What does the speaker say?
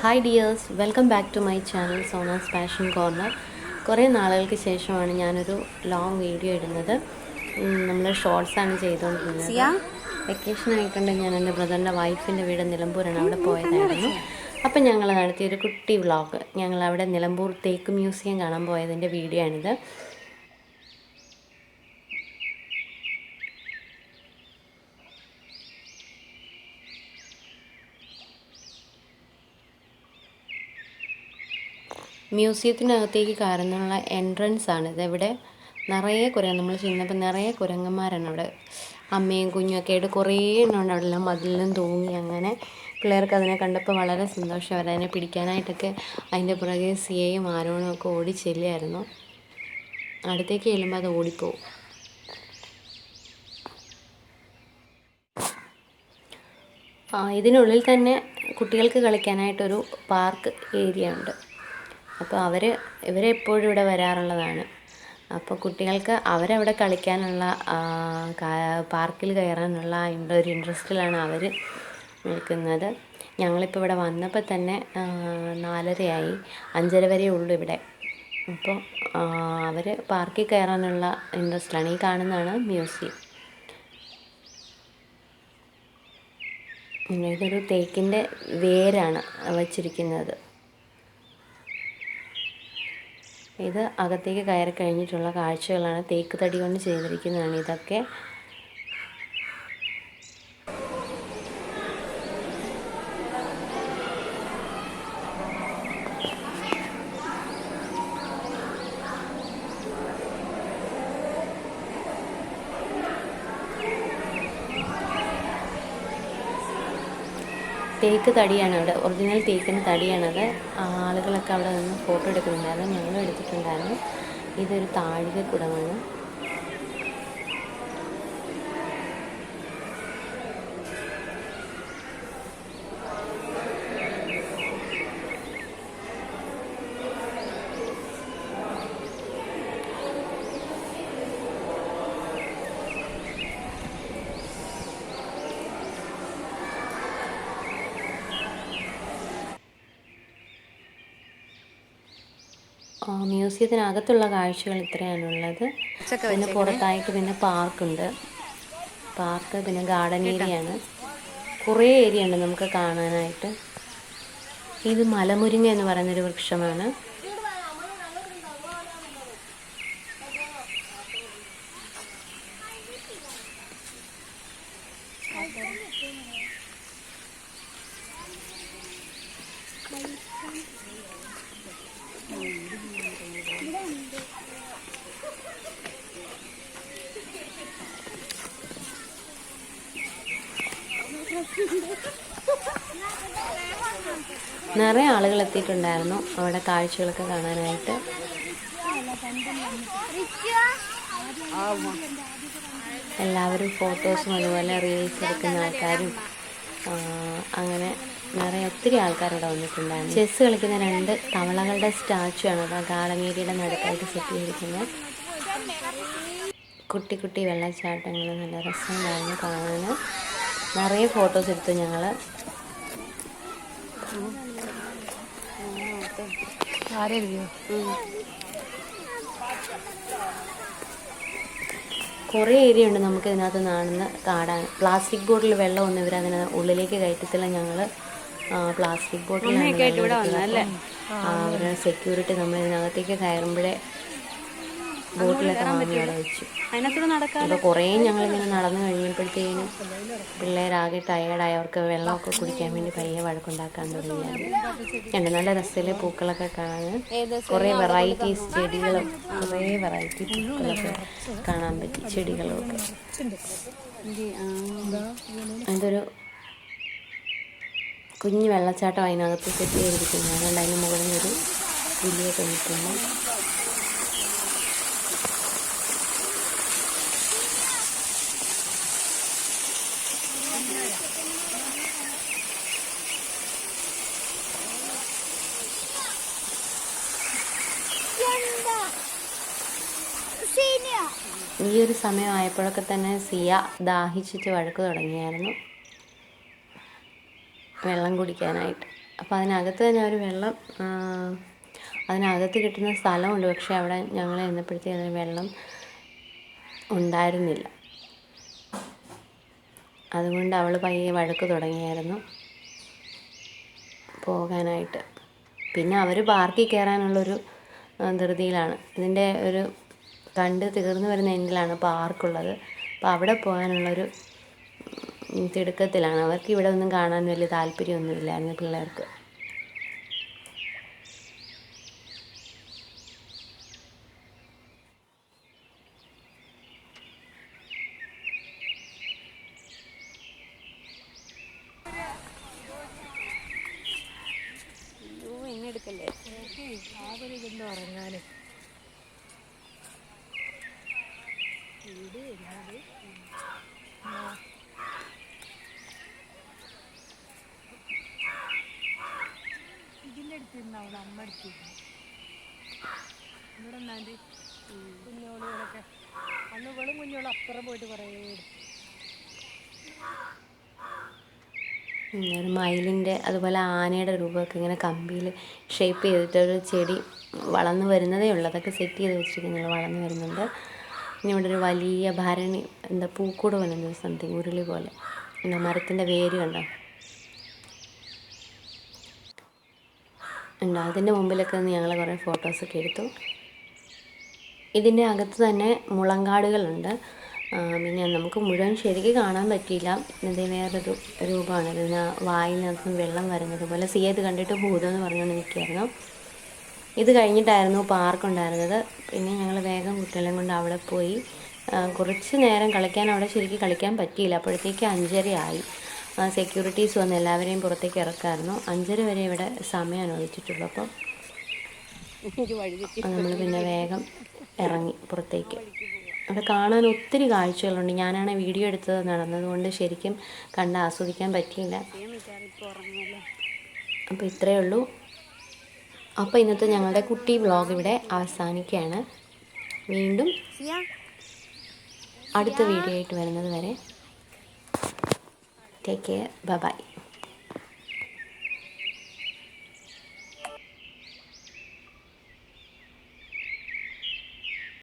Hi dears, welcome back to my channel Sona's passion corner. കുറേ നാളുകൾക്ക് ശേഷമാണ് ഞാനൊരു ലോങ് വീഡിയോ ഇടുന്നത്. നമ്മൾ ഷോർട്സാണ് ചെയ്തുകൊണ്ടിരുന്നത്. വെക്കേഷൻ ആയിക്കൊണ്ട് ഞാൻ എൻ്റെ ബ്രദറിൻ്റെ വൈഫിൻ്റെ വീട് നിലമ്പൂരാണ്, അവിടെ പോയതായിരുന്നു. അപ്പം ഞങ്ങൾ നടത്തിയൊരു കുട്ടി വ്ളോഗ്. ഞങ്ങളവിടെ നിലമ്പൂർ തേക്ക് മ്യൂസിയം കാണാൻ പോയതിൻ്റെ വീഡിയോ ആണിത്. മ്യൂസിയത്തിനകത്തേക്ക് കയറുന്നുള്ള എൻട്രൻസ് ആണിത്. ഇവിടെ നിറയെ നമ്മൾ ചെന്നപ്പോൾ നിറയെ കുരങ്ങന്മാരാണ് അവിടെ. അമ്മയും കുഞ്ഞൊക്കെ ആയിട്ട് കുറേ എണ്ണമുണ്ട് അവിടെ എല്ലാം. മതിലും തൂങ്ങി അങ്ങനെ പിള്ളേർക്ക് അതിനെ കണ്ടപ്പോൾ വളരെ സന്തോഷം. അവരതിനെ പിടിക്കാനായിട്ടൊക്കെ അതിൻ്റെ പുറകെ സിയയും ആരോണും ഒക്കെ ഓടി ചെല്ലുമായിരുന്നു. അടുത്തേക്ക് ചെല്ലുമ്പോൾ അത് ഓടിപ്പോവും. ഇതിനുള്ളിൽ തന്നെ കുട്ടികൾക്ക് കളിക്കാനായിട്ടൊരു പാർക്ക് ഏരിയ ഉണ്ട്. അപ്പോൾ ഇവരെപ്പോഴും ഇവിടെ വരാറുള്ളതാണ്. അപ്പോൾ കുട്ടികൾക്ക് അവരവിടെ കളിക്കാനുള്ള പാർക്കിൽ കയറാനുള്ള ഒരു ഇൻട്രസ്റ്റിലാണ് അവർ നിൽക്കുന്നത്. ഞങ്ങളിപ്പോൾ ഇവിടെ വന്നപ്പോൾ തന്നെ 4:30 5:30 വരെ ഉള്ളൂ ഇവിടെ. അപ്പോൾ അവർ പാർക്കിൽ കയറാനുള്ള ഇൻട്രസ്റ്റിലാണ്. ഈ കാണുന്നതാണ് മ്യൂസിയം. ഇതൊരു തേക്കിൻ്റെ വേരാണ് വച്ചിരിക്കുന്നത്. ഇത് അകത്തേക്ക് കയറി കഴിഞ്ഞിട്ടുള്ള കാഴ്ചകളാണ്. തേക്ക് തടി കൊണ്ട് ചെയ്തിരിക്കുന്നതാണ് ഇതൊക്കെ. തേക്ക് തടിയാണ് അവിടെ, ഒറിജിനൽ തേക്കിൻ്റെ തടിയാണത്. ആളുകളൊക്കെ അവിടെ നിന്ന് ഫോട്ടോ എടുക്കുന്നുണ്ടായിരുന്നു, ഞങ്ങളും എടുത്തിട്ടുണ്ടായിരുന്നു. ഇതൊരു താഴികക്കുടമാണ്. മ്യൂസിയത്തിനകത്തുള്ള കാഴ്ചകൾ ഇത്രയാണുള്ളത്. പിന്നെ പുറത്തായിട്ട് പിന്നെ പാർക്കുണ്ട്. പിന്നെ ഗാർഡൻ ഏരിയയാണ്. കുറേ ഏരിയ ഉണ്ട് നമുക്ക് കാണാനായിട്ട്. ഇത് മലമുരിങ്ങ എന്ന് പറയുന്നൊരു വൃക്ഷമാണ്. നിറയെ ആളുകൾ എത്തിയിട്ടുണ്ടായിരുന്നു അവിടെ കാഴ്ചകളൊക്കെ കാണാനായിട്ട്. എല്ലാവരും ഫോട്ടോസും അതുപോലെ റീൽസ് എടുക്കുന്ന ആൾക്കാരും അങ്ങനെ ഒത്തിരി ആൾക്കാരവിടെ വന്നിട്ടുണ്ടായിരുന്നു. ചെസ്സ് കളിക്കുന്ന 2 തവളകളുടെ സ്റ്റാച്ചു ആണ് അത് ഗാർഡൻ ഏരിയയുടെ നടുക്കായിട്ട് സെറ്റ് ചെയ്തിരിക്കുന്നത്. കുട്ടി കുട്ടി വെള്ളച്ചാട്ടങ്ങൾ നല്ല രസമുണ്ടായിരുന്നു കാണാൻ. നിറയെ ഫോട്ടോസ് എടുത്തു ഞങ്ങൾ. കുറേ ഏരിയ ഉണ്ട് നമുക്ക് ഇതിനകത്ത് കാണാൻ. പ്ലാസ്റ്റിക് ബോട്ടിൽ വെള്ളമൊന്നും ഇവരതിന് ഉള്ളിലേക്ക് കയറ്റത്തില്ല. ഞങ്ങൾ പ്ലാസ്റ്റിക് ബോട്ടിലാണ് അവരുടെ സെക്യൂരിറ്റി. നമ്മൾ ഇതിനകത്തേക്ക് കയറുമ്പോഴേ ബോട്ടിലൊക്കെ വാങ്ങി അവിടെ വെച്ചു. അപ്പോൾ കുറേ ഞങ്ങളിങ്ങനെ നടന്നു കഴിഞ്ഞപ്പോഴത്തേനും പിള്ളേരാകെ ടയേർഡായി. അവർക്ക് വെള്ളമൊക്കെ കുടിക്കാൻ വേണ്ടി പയ്യെ വഴക്കുണ്ടാക്കാൻ തുടങ്ങിയായിരുന്നു. നല്ല രസത്തിലെ പൂക്കളൊക്കെ കാണാൻ. കുറേ വെറൈറ്റീസ് ചെടികളും കുറേ വെറൈറ്റി പൂക്കളൊക്കെ കാണാൻ പറ്റി. ചെടികളൊക്കെ അതൊരു കുഞ്ഞു വെള്ളച്ചാട്ടം അതിനകത്ത് സെറ്റ് ചെയ്തിരിക്കുന്നു. അതുകൊണ്ട് അതിന് മുകളിൽ ഒരു വലിയ തൊഴിക്കുന്നു. ഈ ഒരു സമയമായപ്പോഴൊക്കെ തന്നെ സിയ ദാഹിച്ചിട്ട് വഴക്ക് തുടങ്ങിയായിരുന്നു വെള്ളം കുടിക്കാനായിട്ട്. അപ്പോൾ അതിനകത്ത് തന്നെ ഒരു വെള്ളം, അതിനകത്ത് കിട്ടുന്ന സ്ഥലമുണ്ട്, പക്ഷേ അവിടെ ഞങ്ങൾ ചെന്നപ്പോഴത്തേക്ക് അതിന് വെള്ളം ഉണ്ടായിരുന്നില്ല. അതുകൊണ്ട് അവൾ പയ്യെ വഴക്ക് തുടങ്ങിയായിരുന്നു പോകാനായിട്ട്. പിന്നെ അവർ പാർക്കിൽ കയറാനുള്ളൊരു ധൃതിയിലാണ്. ഇതിൻ്റെ ഒരു കണ്ട് തീർന്നു വരുന്ന എൻഡിലാണ് പാർക്കുള്ളത്. അപ്പോൾ അവിടെ പോകാനുള്ളൊരു തിടുക്കത്തിലാണ്. അവർക്ക് ഇവിടെ ഒന്നും കാണാൻ വലിയ താല്പര്യമൊന്നുമില്ലായിരുന്നു പിള്ളേർക്ക്. എടുക്കല്ലേ ആവരിതൊന്നും ഉറങ്ങാനും ഇതിൻ്റെ അടുത്തിരുന്നാവും അമ്മ എടുത്തിരുന്നു. ഇവിടെ എന്നാണ്ട് കുഞ്ഞോളുകളൊക്കെ അന്നുകളും കുഞ്ഞോളും അപ്പുറം പോയിട്ട് കുറേ ഒരു മയിലിൻ്റെ അതുപോലെ ആനയുടെ രൂപമൊക്കെ ഇങ്ങനെ കമ്പിയിൽ ഷേപ്പ് ചെയ്തിട്ടൊരു ചെടി വളർന്നു വരുന്നതേ ഉള്ളൂ. അതൊക്കെ സെറ്റ് ചെയ്ത് വെച്ചിരിക്കുന്നത് വളർന്നു വരുന്നുണ്ട്. ഇനി ഇവിടെ ഒരു വലിയ ഭരണി, എന്താ പൂക്കൂട് പോലെ എന്തോ സംതിങ്, ഉരുളി പോലെ എന്താ മരത്തിൻ്റെ വേര് കണ്ടോ ഉണ്ടോ. അതിൻ്റെ മുമ്പിലൊക്കെ ഒന്ന് ഞങ്ങൾ കുറേ ഫോട്ടോസൊക്കെ എടുത്തു. ഇതിൻ്റെ അകത്ത് തന്നെ മുളങ്കാടുകളുണ്ട്. പിന്നെ നമുക്ക് മുഴുവൻ ശരിക്ക് കാണാൻ പറ്റിയില്ല. ഇത് വേറൊരു രൂപമാണ്. ഇതിന് വായിനകത്ത് വെള്ളം വരുന്നത് പോലെ. സിയത് കണ്ടിട്ട് ഭൂതം എന്ന് പറഞ്ഞുകൊണ്ട് നിൽക്കുകയായിരുന്നു. ഇത് കഴിഞ്ഞിട്ടായിരുന്നു പാർക്കുണ്ടായിരുന്നത്. പിന്നെ ഞങ്ങൾ വേഗം കുട്ടികളെയും കൊണ്ട് അവിടെ പോയി കുറച്ച് നേരം കളിക്കാൻ. അവിടെ ശരിക്കും കളിക്കാൻ പറ്റിയില്ല. അപ്പോഴത്തേക്ക് 5:30 ആയി. സെക്യൂരിറ്റീസ് വന്ന് എല്ലാവരെയും പുറത്തേക്ക് ഇറക്കായിരുന്നു. 5:30 വരെ ഇവിടെ സമയം അനുവദിച്ചിട്ടുള്ളൂ. അപ്പം നമ്മൾ പിന്നെ വേഗം ഇറങ്ങി പുറത്തേക്ക്. അവിടെ കാണാൻ ഒത്തിരി കാഴ്ചകളുണ്ട്. ഞാനാണ് വീഡിയോ എടുത്തത് നടന്നതുകൊണ്ട് ശരിക്കും കണ്ട് ആസ്വദിക്കാൻ പറ്റിയില്ല. അപ്പോൾ ഇത്രയേ ഉള്ളൂ. അപ്പോൾ ഇന്നത്തെ ഞങ്ങളുടെ കുട്ടി വ്ളോഗ് ഇവിടെ അവസാനിക്കുകയാണ്. വീണ്ടും അടുത്ത വീഡിയോ ആയിട്ട് വരുന്നത് വരെ ടേക്ക് കെയർ, ബൈ ബൈ.